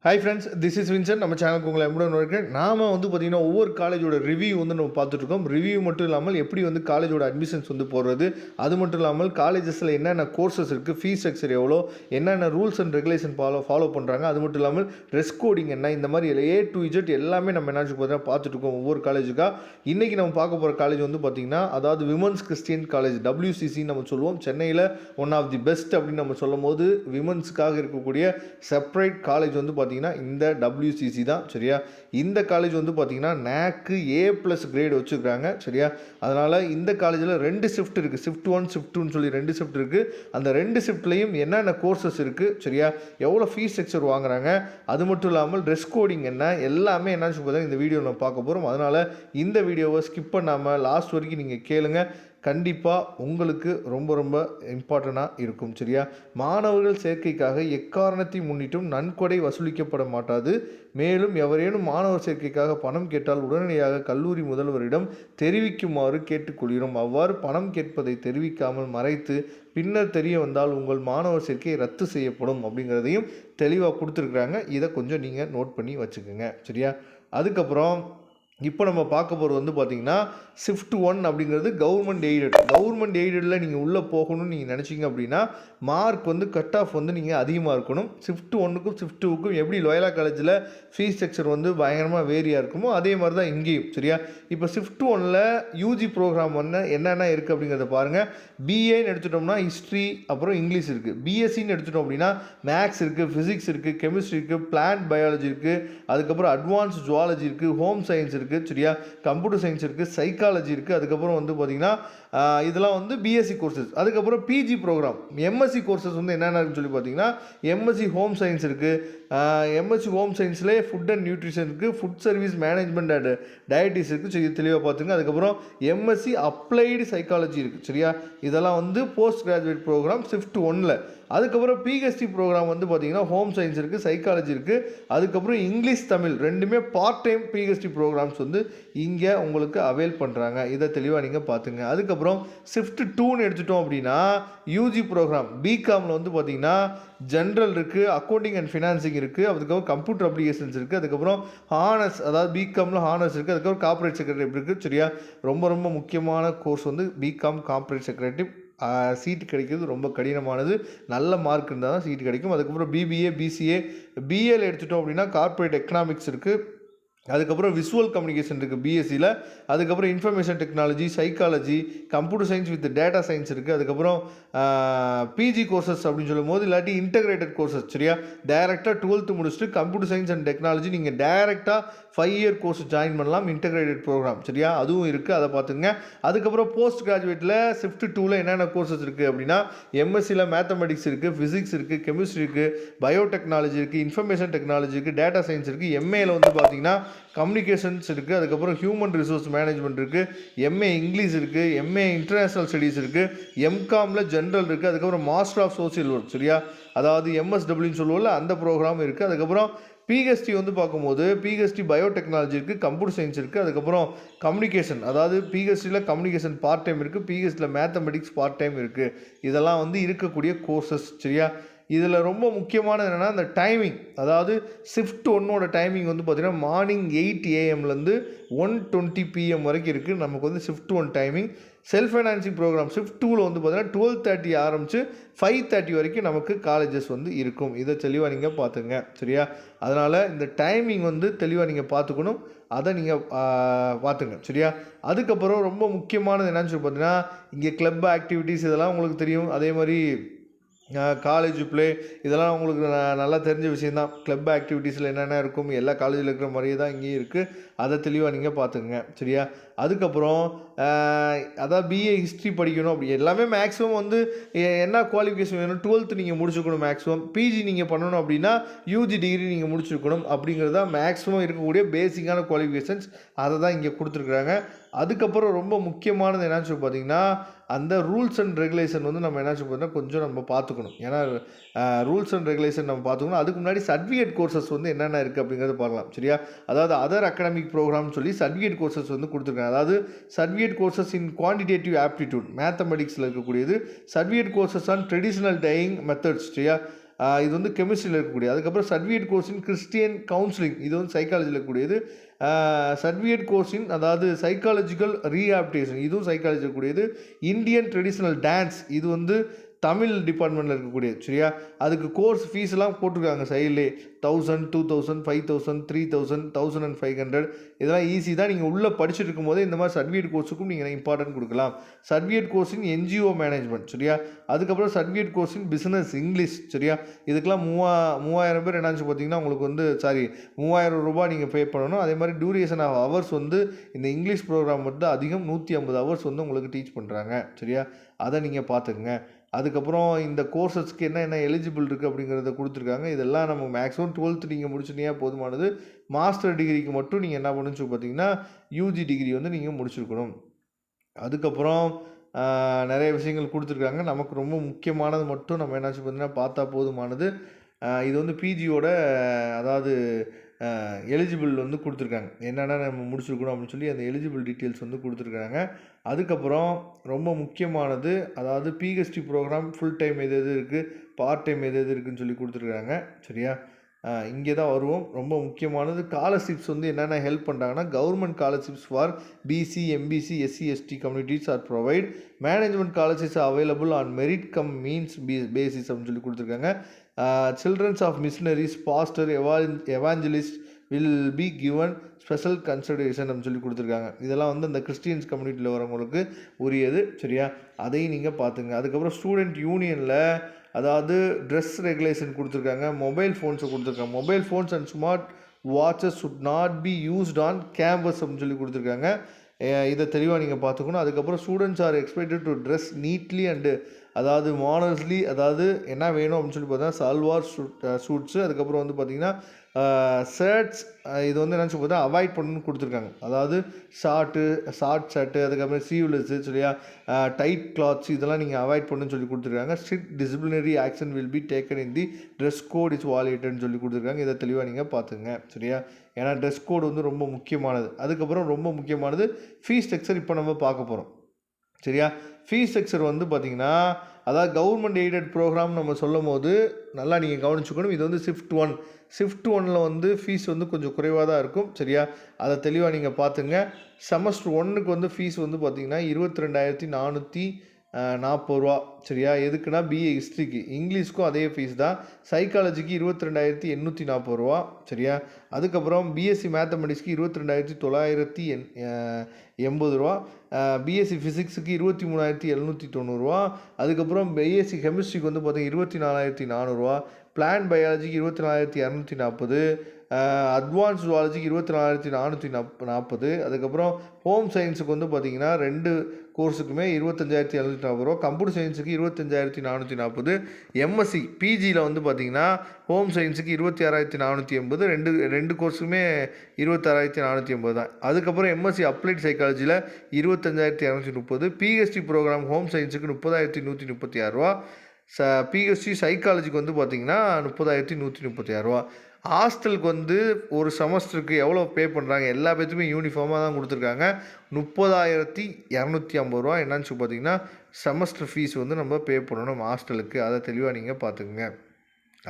Hi friends, this is Vincent. நம்ம சேனலுக்கு உங்களை எப்படி இருக்கேன். நாம் பார்த்தீங்கன்னா ஒவ்வொரு காலேஜோட ரிவ்யூ நம்ம பார்த்துட்ருக்கோம். ரிவ்யூ மட்டும் இல்லாமல் எப்படி காலேஜோட அட்மிஷன்ஸ் போடுறது, அது மட்டும் இல்லாமல் காலேஜஸில் என்னென்ன கோர்சஸ் இருக்குது, ஃபீஸ் ஸ்ட்ரக்சர் எவ்வளோ, என்னென்ன ரூல்ஸ் அண்ட் ரெகுலேஷன் ஃபாலோ பண்ணுறாங்க, அது மட்டும் இல்லாமல் ட்ரெஸ் கோடிங் என்ன, இந்த மாதிரி A to Z எல்லாமே நம்ம என்ன பார்த்தீங்கன்னா பார்த்துட்ருக்கோம் ஒவ்வொரு காலேஜுக்காக. இன்றைக்கி நம்ம பார்க்க போகிற காலேஜ் பார்த்திங்கன்னா, அதாவது விமன்ஸ் கிறிஸ்டியன் காலேஜ், WCC நம்ம சொல்லுவோம். சென்னையில் ஒன் ஆஃப் தி பெஸ்ட் அப்படின்னு நம்ம சொல்லும் போது விமன்ஸுக்காக இருக்கக்கூடிய செப்பரேட் காலேஜ் பார்த்திங்கன்னா இந்த WCC தான். சரியா, இந்த காலேஜ் பார்த்தீங்கன்னா NAC A+ கிரேட் வச்சுருக்காங்க. சரியா, அதனால் இந்த காலேஜில் 2 ஷிஃப்ட் இருக்குது. ஷிஃப்ட் 1 ஷிஃப்ட் 2ன்னு சொல்லி 2 ஷிஃப்ட் இருக்குது. அந்த 2 ஷிஃப்ட்லேயும் என்னென்ன கோர்சஸ் இருக்குது, சரியா, எவ்வளோ ஃபீஸ் ஸ்ட்ரக்சர் வாங்குறாங்க, அது மட்டும் இல்லாமல் ட்ரெஸ் கோடிங் என்ன, எல்லாமே என்னன்னு சொல்லி இந்த வீடியோ நம்ம பார்க்க போகிறோம். அதனால் இந்த வீடியோவை ஸ்கிப் பண்ணாமல் லாஸ்ட் வரைக்கும் நீங்கள் கேளுங்க. கண்டிப்பாக உங்களுக்கு ரொம்ப ரொம்ப இம்பார்ட்டண்ட்டாக இருக்கும். சரியா, மாணவர்கள் சேர்க்கைக்காக எக்காரணத்தை முன்னிட்டும் நன்கொடை வசூலிக்கப்பட மாட்டாது. மேலும் எவரேனும் மாணவர் சேர்க்கைக்காக பணம் கேட்டால் உடனடியாக கல்லூரி முதல்வரிடம் தெரிவிக்குமாறு கேட்டுக்கொள்கிறோம். அவ்வாறு பணம் கேட்பதை தெரிவிக்காமல் மறைத்து பின்னர் தெரிய வந்தால் உங்கள் மாணவர் சேர்க்கை ரத்து செய்யப்படும் அப்படிங்கிறதையும் தெளிவாக கொடுத்துருக்குறாங்க. இதை கொஞ்சம் நீங்கள் நோட் பண்ணி வச்சுக்கோங்க. சரியா, அதுக்கப்புறம் இப்போ நம்ம பார்க்க போகிறது பார்த்திங்கன்னா ஷிஃப்ட் 1 அப்படிங்கிறது கவர்மெண்ட் எய்டடில் நீங்கள் உள்ளே போகணும்னு நீங்கள் நினச்சிங்க அப்படின்னா மார்க் கட் ஆஃப் நீங்கள் அதிகமாக இருக்கணும். ஷிஃப்ட் 1க்கும் ஷிஃப்ட் 2க்கும் எப்படி லோயலா காலேஜில் ஃபீஸ் ஸ்ட்ரக்சர் பயங்கரமாக வேரியாக இருக்குமோ அதே மாதிரி தான் இங்கேயும். சரியா, இப்போ ஷிஃப்ட் 1ல் யூஜி ப்ரோக்ராம் என்னென்ன இருக்குது அப்படிங்கிறத பாருங்கள். பிஏன்னு எடுத்துட்டோம்னா ஹிஸ்ட்ரி அப்புறம் இங்கிலீஷ் இருக்குது. பிஎஸ்சின்னு எடுத்துட்டோம் அப்படின்னா மேக்ஸ் இருக்குது, ஃபிசிக்ஸ் இருக்குது, கெமிஸ்ட்ரி இருக்குது, பிளான்ட் பயாலஜி இருக்குது, அதுக்கப்புறம் அட்வான்ஸ் ஜுவாலஜி இருக்குது, ஹோம் சயின்ஸ் இருக்குது. சரியா, கம்ப்யூட்டர் சயின்ஸ் இருக்குது, சைக்காலஜி இருக்குது. அதுக்கப்புறம் பார்த்திங்கன்னா இதெல்லாம் பிஎஸ்சி கோர்சஸ். அதுக்கப்புறம் பிஜி ப்ரோக்ராம் எம்எஸ்சி கோர்சஸ் என்னென்ன இருக்குன்னு சொல்லி பார்த்தீங்கன்னா எம்எஸ்சி ஹோம் சயின்ஸ் இருக்குது. எம்எஸ்சி ஹோம் சயின்ஸ்லேயே ஃபுட் அண்ட் நியூட்ரிஷன் இருக்குது, food service management and dietetics இருக்குது. சரி, தெளிவாக பார்த்துங்க. அதுக்கப்புறம் எம்எஸ்சி அப்ளைடு சைக்காலஜி இருக்குது. சரியா, இதெல்லாம் போஸ்ட் கிராஜுவேட் ப்ரோக்ராம் ஷிஃப்ட் 1ல். அதுக்கப்புறம் பிஹெச்டி ப்ரோக்ராம் பார்த்திங்கன்னா ஹோம் சயின்ஸ் இருக்குது, சைக்காலஜி இருக்குது. அதுக்கப்புறம் இங்கிலீஷ் தமிழ் ரெண்டுமே பார்ட் டைம் பிஹெச்டி ப்ரோக்ராம்ஸ் இங்கே உங்களுக்கு அவைல் பண்ணுறாங்க. இதை தெளிவாக நீங்கள் பார்த்துங்க. அதுக்கப்புறம் ஷிஃப்ட் 2ன்னு எடுத்துட்டோம் அப்படின்னா யூஜி ப்ரோக்ராம் பிகாமில் பார்த்திங்கன்னா ஜென்ரல் இருக்குது, அக்கௌண்டிங் அண்ட் ஃபினான்சிங் இருக்குது, அதுக்கப்புறம் கம்ப்யூட்டர் அப்ளிகேஷன்ஸ் இருக்குது, அதுக்கப்புறம் ஹானர்ஸ், அதாவது பிகாமில் ஹானர்ஸ் இருக்குது, அதுக்கப்புறம் கார்ப்பரேட் செக்ரட்டரி இருக்குது. சரியா, ரொம்ப ரொம்ப முக்கியமான கோர்ஸ் பிகாம் கார்ப்பரேட் செக்ரட்டரி. சீட்டு கிடைக்கிறது ரொம்ப கடினமானது. நல்ல மார்க் இருந்தால் தான் சீட்டு கிடைக்கும். அதுக்கப்புறம் பிபிஏ, பிசிஏ, பிஏல எடுத்துட்டோம் அப்படின்னா கார்ப்பரேட் எக்கனாமிக்ஸ் இருக்குது. அதுக்கப்புறம் விஷுவல் கம்யூனிகேஷன் இருக்குது பிஎஸ்சியில். அதுக்கப்புறம் information technology, psychology, computer science with data science இருக்குது. அதுக்கப்புறம் பிஜி கோர்சஸ் அப்படின்னு சொல்லும் போது இல்லாட்டி இன்டகிரேட்டட் கோர்சஸ். சரியா, டைரெக்டாக 12th முடிச்சுட்டு கம்ப்யூட்டர் சயின்ஸ் அண்ட் டெக்னாலஜி நீங்கள் டைரெக்டாக 5 இயர் கோர்ஸ் ஜாயின் பண்ணலாம், இன்டகிரேட்டட் ப்ரோக்ராம். சரியா, அதுவும் இருக்குது, அதை பார்த்துங்க. அதுக்கப்புறம் போஸ்ட் கிராஜுவேட்டில் ஷிஃப்ட் 2ல் என்னென்ன கோர்சஸ் இருக்குது அப்படின்னா எம்எஸ்சியில் மேத்தமெட்டிக்ஸ் இருக்குது, ஃபிசிக்ஸ் இருக்குது, கெமிஸ்ட்ரி இருக்குது, பயோடெக்னாலஜி இருக்குது, இன்ஃபர்மேஷன் டெக்னாலஜி இருக்குது, டேட்டா சயின்ஸ் இருக்குது. எம்ஏல பார்த்தீங்கன்னா கம்யூனிகேஷன்ஸ் இருக்குது, அதுக்கப்புறம் ஹியூமன் ரிசோர்ஸ் மேனேஜ்மெண்ட் இருக்குது, எம்ஏ இங்கிலீஷ் இருக்குது, எம்ஏ இன்டர்நேஷ்னல் ஸ்டடீஸ் இருக்குது, எம்காமில் ஜென்ரல் இருக்குது, அதுக்கப்புறம் மாஸ்டர் ஆஃப் சோசியல் ஒர்க். சரியா, அதாவது MSWன்னு சொல்லுவோம்ல அந்த ப்ரோக்ராம் இருக்குது. அதுக்கப்புறம் பிஹெச்டி பார்க்கும்போது பிஹெச்டி பயோடெக்னாலஜி இருக்குது, கம்ப்யூட்டர் சயின்ஸ் இருக்குது, அதுக்கப்புறம் கம்யூனிகேஷன், அதாவது பிஹெச்டியில் கம்யூனிகேஷன் பார்ட் டைம் இருக்குது, பிஹெச்டியில் மேத்தமெட்டிக்ஸ் பார்ட் டைம் இருக்குது. இதெல்லாம் இருக்கக்கூடிய கோர்சஸ். சரியா, இதில் ரொம்ப முக்கியமானது என்னென்னா இந்த டைமிங். அதாவது ஷிஃப்ட் 1ஓட டைமிங் பார்த்திங்கன்னா மார்னிங் 8 AM to 1:20 PM வரைக்கும் இருக்குது. நமக்கு shift 1 timing. Self financing program shift 2ல் பார்த்திங்கன்னா 12:30 ஆரம்பித்து 5:30 வரைக்கும் நமக்கு காலேஜஸ் இருக்கும். இதை தெளிவாக நீங்கள் பார்த்துங்க. சரியா, அதனால் இந்த டைமிங் தெளிவாக நீங்கள் பார்த்துக்கணும். அதை நீங்கள் பார்த்துங்க. சரியா, அதுக்கப்புறம் ரொம்ப முக்கியமானது என்னன்னு சொல்லி பார்த்தீங்கன்னா இங்கே கிளப் ஆக்டிவிட்டீஸ் இதெல்லாம் உங்களுக்கு தெரியும். அதே மாதிரி காலேஜ் ப்ளே இதெல்லாம் உங்களுக்கு நல்லா தெரிஞ்ச விஷயந்தான். கிளப் ஆக்டிவிட்டீஸில் என்னென்ன இருக்கும் எல்லா காலேஜில் இருக்கிற மாதிரியே தான் இங்கேயும் இருக்குது. அதை தெளிவாக நீங்கள் பார்த்துக்குங்க. சரியா, அதுக்கப்புறம் அதாவது பிஏ ஹிஸ்ட்ரி படிக்கணும் அப்படி எல்லாமே மேக்ஸிமம் என்ன குவாலிஃபிகேஷன் வேணும், 12th நீங்கள் முடிச்சுக்கணும். மேக்ஸிமம் பிஜி நீங்கள் பண்ணணும் அப்படின்னா யூஜி டிகிரி நீங்கள் முடிச்சுருக்கணும். அப்படிங்கிறது தான் மேக்ஸிமம் இருக்கக்கூடிய பேசிக்கான குவாலிஃபிகேஷன்ஸ். அதை தான் இங்கே கொடுத்துருக்குறாங்க. அதுக்கப்புறம் ரொம்ப முக்கியமானது என்னன்னு சொல்லி பார்த்தீங்கன்னா அந்த ரூல்ஸ் அண்ட் ரெகுலேஷன் நம்ம என்ன சொல்லி பார்த்தீங்கன்னா கொஞ்சம் நம்ம பார்த்துக்கணும். ஏன்னா ரூல்ஸ் அண்ட் ரெகுலேஷன் நம்ம பார்த்துக்கணும். அதுக்கு முன்னாடி சர்டிஃபிகேட் கோர்சஸ் என்னென்ன இருக்குது அப்படிங்கிறத பார்க்கலாம். சரியா, அதாவது அதர் அகாடமிக் ப்ரோக்ராம்னு சொல்லி சர்டிஃபிகேட் கோர்சஸ் கொடுத்துருக்காங்க. அதாவது certificate courses in quantitative aptitude மேத்தமெட்டிக்ஸில் இருக்கக்கூடியது, certificate courses on traditional dyeing methods. சரியா, இது வந்து கெமிஸ்ட்ரியில் இருக்கக்கூடிய. அதுக்கப்புறம் certificate course in Christian counselling, இது வந்து சைக்காலஜியில் இருக்கக்கூடியது. சர்டிஃபிகேட் கோர்ஸ் இன் அதாவது சைக்காலஜிக்கல் ரீஹாபிலிட்டேஷன், இதுவும் சைக்காலஜி இருக்கக்கூடியது. இந்தியன் ட்ரெடிஷ்னல் டான்ஸ், இது வந்து தமிழ் டிபார்ட்மெண்ட்டில் இருக்கக்கூடியது. சரியா, அதுக்கு கோர்ஸ் ஃபீஸ்லாம் போட்டிருக்காங்க சைட்லே. 1000, 2000, 5000, 3000, 1500, இதெல்லாம் ஈஸி தான். நீங்கள் உள்ளே படிச்சுட்டு இருக்கும்போதே இந்த மாதிரி சர்டிஃபிகேட் கோர்ஸுக்கும் நீங்கள் இம்பார்ட்டன்ட் கொடுக்கலாம். சர்டிஃபிகேட் கோர்ஸ் இன் என்ஜிஓ மேனேஜ்மெண்ட். சரியா, அதுக்கப்புறம் certificate course in business English. சரியா, இதுக்கெல்லாம் 3000 பேர் என்னாச்சு பார்த்தீங்கன்னா உங்களுக்கு வந்து 3000 ரூபாய் நீங்கள் பே பண்ணணும். அதே மாதிரி டியூரேஷன் ஆஃப் ஹவர்ஸ் வந்து இந்த இங்கிலீஷ் ப்ரோக்ராம் மட்டும் அதிகம் 150 ஹவர்ஸ் வந்து உங்களுக்கு டீச் பண்ணுறாங்க. சரியா, அதை நீங்கள் பார்த்துக்குங்க. அதுக்கப்புறம் இந்த கோர்சஸ்க்கு என்ன எலிஜிபிள் இருக்குது அப்படிங்கிறத கொடுத்துருக்காங்க. இதெல்லாம் நம்ம மேக்ஸிமம் 12th நீங்கள் முடிச்சுட்டீங்க போதுமானது. மாஸ்டர் டிகிரிக்கு மட்டும் நீங்கள் என்ன பண்ணுச்சு பார்த்தீங்கன்னா யூஜி டிகிரி வந்து நீங்கள் முடிச்சிருக்கணும். அதுக்கப்புறம் நிறைய விஷயங்கள் கொடுத்துருக்காங்க. நமக்கு ரொம்ப முக்கியமானது மட்டும் நம்ம என்னாச்சு பார்த்தீங்கன்னா பார்த்தா போதுமானது. இது வந்து பிஜியோட அதாவது எலிஜிபிள் வந்து கொடுத்துருக்காங்க. என்னென்னா நம்ம முடிச்சிருக்கணும் அப்படின்னு சொல்லி அந்த எலிஜிபிள் டீட்டெயில்ஸ் வந்து கொடுத்துருக்காங்க. அதுக்கப்புறம் ரொம்ப முக்கியமானது அதாவது பிஹெச்டி ப்ரோக்ராம் ஃபுல் டைம் எது இருக்குது, பார்ட் டைம் எது இருக்குதுன்னு சொல்லி கொடுத்துருக்காங்க. சரியா, இங்கே தான் வருவோம். ரொம்ப முக்கியமானது ஸ்காலர்ஷிப்ஸ் வந்து என்னென்ன ஹெல்ப் பண்ணுறாங்கன்னா government scholarships for BC, MBC, SC, ST communities are provide. Management scholarships available on merit cum means basis அப்படின்னு சொல்லி கொடுத்துருக்காங்க. Childrens of missionaries, pastor, evangelist will be given special consideration அப்படின்னு சொல்லி கொடுத்துருக்காங்க. இதெல்லாம் வந்து அந்த கிறிஸ்டியன்ஸ் கம்யூனிட்டியில் வரவங்களுக்கு உரியது. சரியா, அதையும் நீங்கள் பார்த்துங்க. அதுக்கப்புறம் ஸ்டூடெண்ட் யூனியனில் அதாவது ட்ரெஸ் ரெகுலேஷன் கொடுத்துருக்காங்க. மொபைல் ஃபோன்ஸை கொடுத்துருக்காங்க. Mobile phones and smart watches should not be used on campus அப்படின்னு சொல்லி கொடுத்துருக்காங்க. இதை தெளிவாக நீங்கள் பார்த்துக்கணும். அதுக்கப்புறம் students are expected to dress neatly and அதாவது மாடர்ஸ்லி, அதாவது என்ன வேணும் அப்படின்னு சொல்லி பார்த்தா சல்வார் சூட்ஸு, அதுக்கப்புறம் வந்து பார்த்திங்கன்னா ஷர்ட்ஸ், இது வந்து என்னன்னு சொல்லி பார்த்தா அவாய்ட் பண்ணணும்னு கொடுத்துருக்காங்க. அதாவது ஷார்ட் ஷர்ட்டு, அதுக்கப்புறம் சீவ்லெஸ்ஸு, சரியா, டைட் கிளாத்ஸ், இதெல்லாம் நீங்கள் அவாய்ட் பண்ணணும்னு சொல்லி கொடுத்துருக்காங்க. Strict disciplinary action will be taken in the dress code is வாலியேட்டட்னு சொல்லி கொடுத்துருக்காங்க. இதை தெளிவாக நீங்கள் பார்த்துங்க. சரியா, ஏன்னா ட்ரெஸ் கோடு வந்து ரொம்ப முக்கியமானது. அதுக்கப்புறம் ரொம்ப முக்கியமானது ஃபீஸ் ஸ்ட்ரக்சர் இப்போ நம்ம பார்க்க போகிறோம். சரியா, ஃபீஸ் ஸ்ட்ரக்சர் வந்து பார்த்திங்கன்னா அதாவது கவர்மெண்ட் எய்டட் ப்ரோக்ராம் நம்ம சொல்லும் போது நல்லா நீங்கள் கவனிச்சுக்கணும். இது வந்து ஷிஃப்ட் ஒன்னில் வந்து ஃபீஸ் வந்து கொஞ்சம் குறைவாக தான் இருக்கும். சரியா, அதை தெளிவாக நீங்கள் பார்த்துங்க. செமஸ்டர் 1க்கு வந்து ஃபீஸ் வந்து பார்த்திங்கன்னா 22,440 ரூபா. சரியா, எதுக்குன்னா பிஏ ஹிஸ்ட்ரிக்கு. இங்கிலீஷ்க்கும் அதே ஃபீஸ் தான். சைக்காலஜிக்கு 22,840 ரூபா. சரியா, அதுக்கப்புறம் பிஎஸ்சி மேத்தமெட்டிக்ஸ்க்கு 22,980 ரூபா. பிஎஸ்சி ஃபிசிக்ஸுக்கு 23,790 ரூபா. அதுக்கப்புறம் பிஎஸ்சி கெமிஸ்ட்ரிக்கு வந்து பார்த்தீங்கன்னா 24,400 ரூபா. பிளான் பயாலஜிக்கு 24,240. அட்வான்ஸ் ஜுவாலஜிக்கு 24,440. அதுக்கப்புறம் ஹோம் சயின்ஸுக்கு வந்து பார்த்திங்கன்னா 2 கோர்ஸுக்குமே 25,740 ரூபா. கம்ப்யூட்டர் சயின்ஸுக்கு 25,440. எம்எஸ்சி பிஜியில் வந்து பார்த்திங்கன்னா ஹோம் சயின்ஸுக்கு 26,480. ரெண்டு கோர்ஸுக்குமே 26,480 தான். அதுக்கப்புறம் எம்எஸ்சி அப்ளைட் சைக்காலஜியில் 25,230. பிஹெச்டி ப்ரோக்ராம் ஹோம் சயின்ஸுக்கு 30,136 ரூபா. பிஹெச்டி சைக்காலஜிக்கு வந்து பார்த்திங்கன்னா 30,136 ரூபா. ஹாஸ்டலுக்கு வந்து ஒரு செமஸ்டருக்கு எவ்வளோ பே பண்ணுறாங்க, எல்லா பேர்த்துக்குமே யூனிஃபார்மாக தான் கொடுத்துருக்காங்க. 30,250 ரூபா என்னன்னு சொல்லி பார்த்தீங்கன்னா செமஸ்டர் ஃபீஸ் வந்து நம்ம பே பண்ணணும் ஹாஸ்டலுக்கு. அதை தெளிவாக நீங்கள் பார்த்துக்குங்க.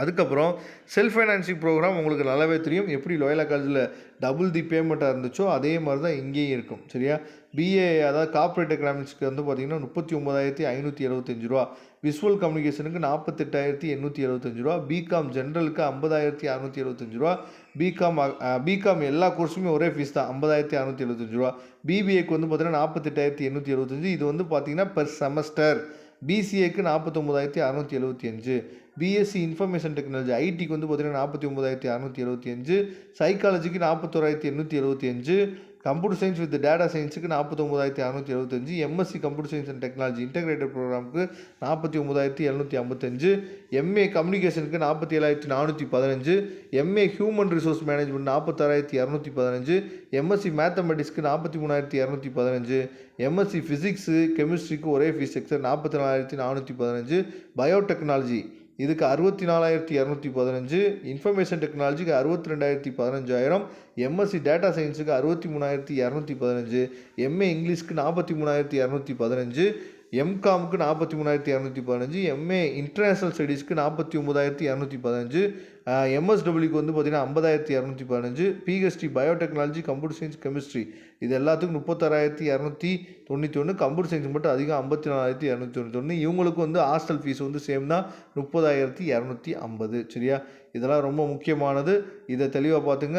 அதுக்கப்புறம் செல்ஃப் ஃபைனான்சிங் ப்ரோக்ராம் உங்களுக்கு நல்லாவே தெரியும். எப்படி லோயலா காலேஜில் டபுள் தி பேமெண்ட்டாக இருந்துச்சோ அதே மாதிரி தான் இங்கேயும் இருக்கும். சரியா, பிஏ அதாவது கார்ப்பரேட் எக்கனாமிக்ஸ்க்கு வந்து பார்த்திங்கன்னா 39,575 ரூபா. விஷுவல் கம்யூனிகேஷனுக்கு 48,875 ரூபா. பிகாம் ஜென்ரலுக்கு 50,675 ரூபா. பிகாம் எல்லா கோர்ஸுமே ஒரே ஃபீஸ் தான், 50,675 ரூபா. பிபிஏக்கு வந்து பார்த்திங்கன்னா 48,875. இது வந்து பார்த்திங்கன்னா பெர் செமஸ்டர். பிசிஏக்கு 49,675. பிஎஸ்சி இன்ஃபர்மேஷன் டெக்னாலஜி ஐடிக்கு வந்து பார்த்திங்கன்னா 49,675. சைக்காலஜிக்கு 41,875. கம்ப்யூட்டர் சயின்ஸ் வித் டேட்டா சயின்ஸுக்கு 49,675. MSc computer science and technology integrated ப்ரோக்ராமுக்கு 49,755. எம்ஏ கம்யூனிகேஷனுக்கு 47,415. MA human resource management 46,215. MSc மேத்தமெட்டிக்ஸ்க்கு 43,215. எம்எஸ்சி ஃபிசிக்ஸு கெமிஸ்ட்ரிக்கு ஒரே ஃபீஸ் ஸ்ட்ரக்சர் 44,415. பயோடெக்னாலஜி இதுக்கு 64,215. இன்ஃபர்மேஷன் டெக்னாலஜிக்கு 62,015. எம்எஸ்சி டேட்டா சயின்ஸுக்கு 63,215. எம்ஏ இங்கிலீஷ்க்கு 43,215. எம்காமுக்கு 43,215, எம்ஏ இன்டர்நேஷ்னல் ஸ்டடீஸ்க்கு 49,215, எம்எஸ்டபிள்யூக்கு வந்து பார்த்திங்கன்னா 50,215, PhD biotechnology computer science chemistry இது எல்லாத்துக்கும் 36,291, கம்ப்யூட்டர் சயின்ஸ் மட்டும் அதிகம் 54,291. இவங்களுக்கு வந்து ஹாஸ்டல் ஃபீஸ் வந்து சேம் தான் 30,250. சரியா, இதெல்லாம் ரொம்ப முக்கியமானது. இதை தெளிவாக பார்த்துங்க.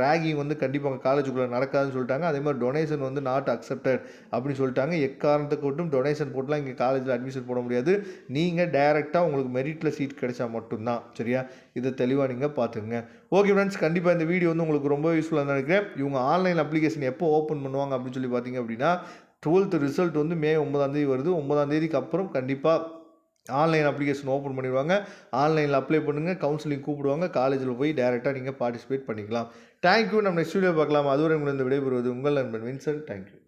ரேகிங் வந்து கண்டிப்பாக காலேஜுக்குள்ளே நடக்காதுன்னு சொல்லிட்டாங்க. அதே மாதிரி டொனேஷன் வந்து நாட் அக்செப்டட் அப்படின்னு சொல்லிட்டாங்க. எக்காரணத்தை கொண்டும் டொனேஷன் போட்டுலாம் இங்கே காலேஜில் அட்மிஷன் போட முடியாது. நீங்கள் டைரெக்டாக உங்களுக்கு மெரிட்டில் சீட் கிடைச்சா மட்டும்தான். சரியா, இதை தெளிவாக நீங்கள் பார்த்துங்க. ஓகே ஃப்ரெண்ட்ஸ், கண்டிப்பாக இந்த வீடியோ வந்து உங்களுக்கு ரொம்ப யூஸ்ஃபுல்லாக நினைக்கிறேன். இவங்க ஆன்லைன் அப்ளிகேஷன் எப்போ ஓப்பன் பண்ணுவாங்க அப்படின்னு சொல்லி பார்த்தீங்க அப்படின்னா 12th ரிசல்ட் வந்து மே 9 வருது. 9 அப்புறம் கண்டிப்பாக ஆன்லைன் அப்ளிகேஷன் ஓப்பன் பண்ணிடுவாங்க. ஆன்லைனில் அப்ளை பண்ணுங்கள், கவுன்சிலிங் கூப்பிடுவாங்க, காலேஜில் போய் டேரெக்டாக நீங்கள் பார்ட்டிசிபேட் பண்ணிக்கலாம். தேங்க்யூ. நம்ம நெக்ஸ்ட் வீடியோ பார்க்கலாம். அதுவரை உங்களை இந்த விடைபெறுவது உங்கள் நண்பன் வின்சென்ட். தேங்க்யூ.